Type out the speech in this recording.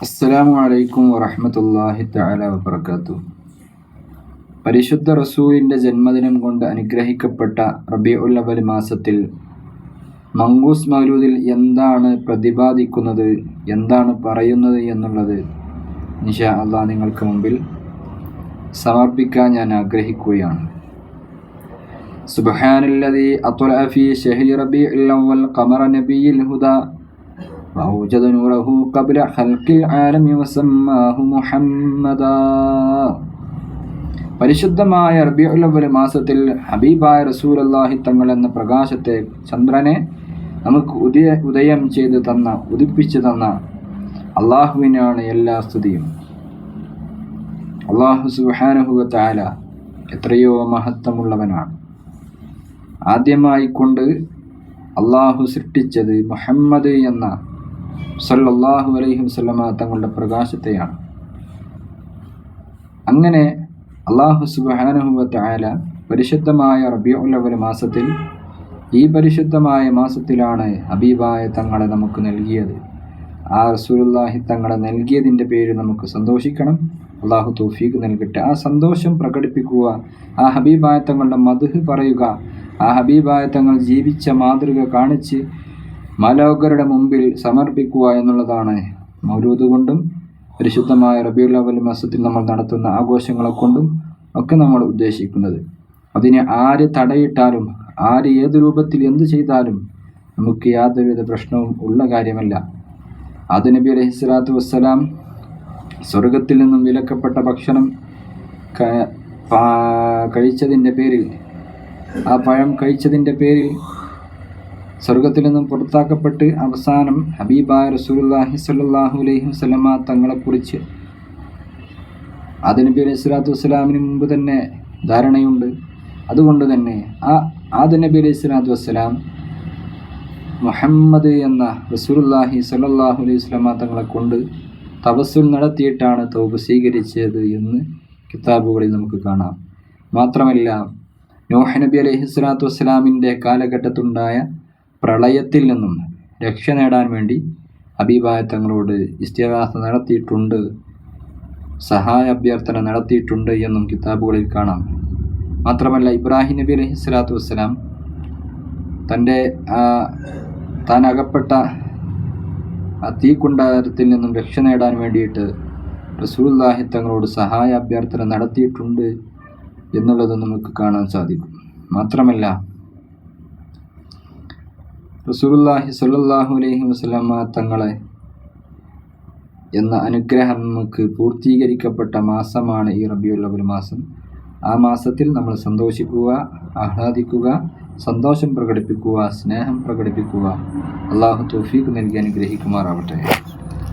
അസ്സലാമു അലൈക്കും വറഹ്മത്തുള്ളാഹി തആല വബറകാതുഹു. പരിശുദ്ധ റസൂലിൻ്റെ ജന്മദിനം കൊണ്ട് അനുഗ്രഹിക്കപ്പെട്ട റബീഉൽ അവ്വൽ മാസത്തിൽ മങ്കൂസ് മൗലൂദിൽ എന്താണ് പ്രതിപാദിക്കുന്നത്, എന്താണ് പറയുന്നത് എന്നുള്ളത് ഇൻഷാ അല്ലാഹ് നിങ്ങൾക്ക് മുമ്പിൽ സമർപ്പിക്കാൻ ഞാൻ ആഗ്രഹിക്കുകയാണ്. സുബ്ഹാനല്ലദീ അത്ലഅ ഫീ ശഹ്രി റബീഉൽ അവ്വൽ ഖമറ നബിയിൽ ഹുദാ وأوجد نوره قبل خلق العالم وسماه محمدا. പരിശുദ്ധമായ റബീഉൽ അവ്വൽ മാസത്തിൽ ഹബീബായ റസൂലുള്ളാഹി തങ്ങൾ എന്ന പ്രകാശത്തെ, ചന്ദ്രനെ നമുക്ക് ഉദയം ചെയ്ത് ഉദിപ്പിച്ചു തന്ന അള്ളാഹുവിനാണ് എല്ലാ സ്തുതിയും. അള്ളാഹു സുബ്ഹാനഹു വ തആല എത്രയോ മഹത്വമുള്ളവനാണ്. ആദ്യമായി കൊണ്ട് അള്ളാഹു സൃഷ്ടിച്ചത് മുഹമ്മദ് എന്ന സല്ലല്ലാഹു അലൈഹി വസല്ലമ തങ്ങളുടെ പ്രകാശത്തെയാണ്. അങ്ങനെ അള്ളാഹു സുബ്ഹാനഹു വ തആല പരിശുദ്ധമായ റബീഉൽ അവ്വൽ മാസത്തിൽ, ഈ പരിശുദ്ധമായ മാസത്തിലാണ് ഹബീബായ തങ്ങളെ നമുക്ക് നൽകിയത്. ആ റസൂലുള്ളാഹി തങ്ങളെ നൽകിയതിൻ്റെ പേര് നമുക്ക് സന്തോഷിക്കണം. അള്ളാഹു തൗഫീഖ് നൽകട്ടെ. ആ സന്തോഷം പ്രകടിപ്പിക്കുക, ആ ഹബീബായ തങ്ങളുടെ മദ്ഹ് പറയുക, ആ ഹബീബായ തങ്ങൾ ജീവിച്ച മാതൃക കാണിച്ച് മാലോകരുടെ മുമ്പിൽ സമർപ്പിക്കുക എന്നുള്ളതാണ് മൗലൂദ് കൊണ്ടും പരിശുദ്ധമായ റബീഉൽ അവ്വൽ മാസത്തിൽ നമ്മൾ നടത്തുന്ന ആഘോഷങ്ങളെ കൊണ്ടും ഒക്കെ നമ്മൾ ഉദ്ദേശിക്കുന്നത്. അതിനെ ആര് തടയിട്ടാലും, ആര് ഏത് രൂപത്തിൽ എന്ത് ചെയ്താലും നമുക്ക് യാതൊരുവിധ പ്രശ്നവും ഉള്ള കാര്യമല്ല. ആദം നബി അലൈഹിസ്സലാത്തു വസ്സലാം സ്വർഗത്തിൽ നിന്നും വിലക്കപ്പെട്ട ഭക്ഷണം കഴിച്ചതിൻ്റെ പേരിൽ, ആ പഴം കഴിച്ചതിൻ്റെ പേരിൽ സ്വർഗത്തിൽ നിന്നും പുറത്താക്കപ്പെട്ട് അവസാനം ഹബീബായ റസൂലുള്ളാഹി സ്വല്ലല്ലാഹു അലൈഹി വസല്ലമ തങ്ങളെക്കുറിച്ച് ആദം നബി അലൈഹി സ്വലാത്തു വസ്സലാമിന് മുമ്പ് തന്നെ ധാരണയുണ്ട്. അതുകൊണ്ട് തന്നെ ആ ആദം നബി അലൈഹി സ്വലാത്തു വസ്സലാം മുഹമ്മദ് എന്ന റസൂലുള്ളാഹി സ്വല്ലല്ലാഹു അലൈഹി വസല്ലമ തങ്ങളെ കൊണ്ട് തവസ്സുൽ നടത്തിയിട്ടാണ് തൗബ സ്വീകരിച്ചത് എന്ന് കിതാബുകളിൽ നമുക്ക് കാണാം. മാത്രമല്ല, നൂഹ് നബി അലൈഹി സ്വലാത്തു വസ്സലാമിൻ്റെ കാലഘട്ടത്തുണ്ടായ പ്രളയത്തിൽ നിന്നും രക്ഷ നേടാൻ വേണ്ടി ഹബീബായ തങ്ങളോട് ഇസ്തിഗാസ നടത്തിയിട്ടുണ്ട്, സഹായ അഭ്യർത്ഥന നടത്തിയിട്ടുണ്ട് എന്നും കിതാബുകളിൽ കാണാം. മാത്രമല്ല, ഇബ്രാഹിം നബി അലൈഹി സ്വലാത്തു വസ്സലാം താൻ അകപ്പെട്ട ആ തീക്കുണ്ടാരത്തിൽ നിന്നും രക്ഷ നേടാൻ വേണ്ടിയിട്ട് റസൂലുള്ളാഹി തങ്ങളോട് സഹായ അഭ്യർത്ഥന നടത്തിയിട്ടുണ്ട് എന്നുള്ളത് നമുക്ക് കാണാൻ സാധിക്കും. മാത്രമല്ല, റസൂലുള്ളാഹി സ്വല്ലല്ലാഹു അലൈഹി വസല്ലമ തങ്ങളെ എന്ന അനുഗ്രഹം നമുക്ക് പൂർത്തീകരിക്കപ്പെട്ട മാസമാണ് ഈ റബീഉൽ അവ്വൽ മാസം. ആ മാസത്തിൽ നമ്മൾ സന്തോഷിക്കുക, ആഹ്ലാദിക്കുക, സന്തോഷം പ്രകടിപ്പിക്കുക, സ്നേഹം പ്രകടിപ്പിക്കുക. അള്ളാഹു തൗഫീഖ് നൽകി അനുഗ്രഹിക്കുമാറാവട്ടെ.